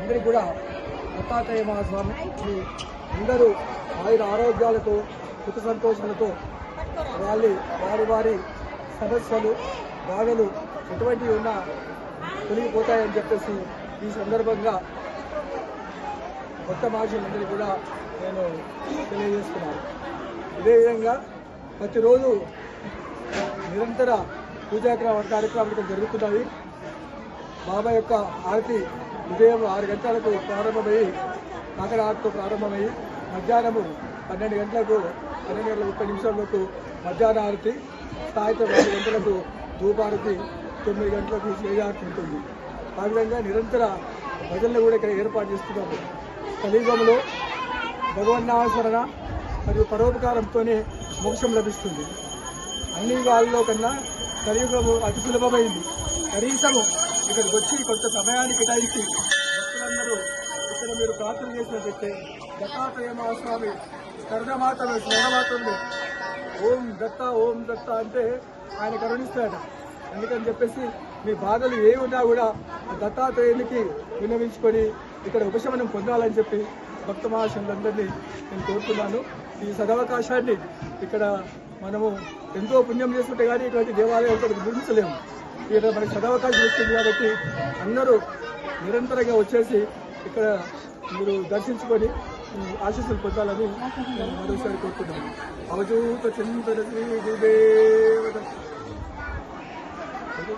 భక్తులందరికీ కూడా దత్తాత్రేయ మహాస్వామి అందరూ ఆయుర ఆరోగ్యాలతో సుఖ సంతోషాలతో వారి వారి సమస్యలు బాధలు ఎటువంటివి ఉన్నా తొలగిపోతాయని చెప్పేసి ఈ సందర్భంగా కొత్త మహాశయులందరికీ కూడా నేను తెలియజేస్తున్నాను. ఇదేవిధంగా ప్రతిరోజు నిరంతర పూజా కార్యక్రమాలు జరుగుతున్నాయి. బాబా యొక్క ఆరతి ఉదయం 6 గంటలకు ప్రారంభమయ్యి కాకర ఆరతితో ప్రారంభమయ్యి మధ్యాహ్నము 12 గంటలకు 12:30 మధ్యాహ్న ఆరతి, సాయంత్రం 4 గంటలకు ధూపారతి, 9 గంటలకు శ్రేయారతి ఉంటుంది. ఆ విధంగా నిరంతర భజనలు కూడా ఇక్కడ ఏర్పాటు చేస్తున్నాము. కలియుగంలో భగవన్నామస్మరణ మరియు పరోపకారంతోనే మోక్షం లభిస్తుంది. అన్ని వాళ్ళలో కన్నా కలియుగము అతి సులభమైంది. కనీసము ఇక్కడికి వచ్చి కొంత సమయాన్ని కేటాయించి భక్తులందరూ ఇక్కడ మీరు ప్రార్థన చేసినట్లయితే దత్తాత్రేయ మహాస్వామి కరుణమాత్రమే స్నేహమాత్రమే ఓం దత్త అంటే ఆయన కరుణిస్తాడు. అందుకని చెప్పేసి మీ బాధలు ఏ ఉన్నా కూడా దత్తాత్రేయునికి విన్నవించుకొని ఇక్కడ ఉపశమనం పొందాలని చెప్పి భక్త మహాశయులందరినీ నేను కోరుతున్నాను. ఈ సదవకాశాన్ని ఇక్కడ మనము ఎంతో పుణ్యం చేసుకుంటే కానీ ఇటువంటి దేవాలయాలు గుర్తించలేము. ఇక్కడ మనకి సదవకాశం వచ్చింది కాబట్టి అందరూ నిరంతరంగా వచ్చేసి ఇక్కడ మీరు దర్శించుకొని ఆశీస్సులు పొందాలని మరోసారి కోరుతున్నాను. అవధూత చింతన శ్రీ గురుదేవ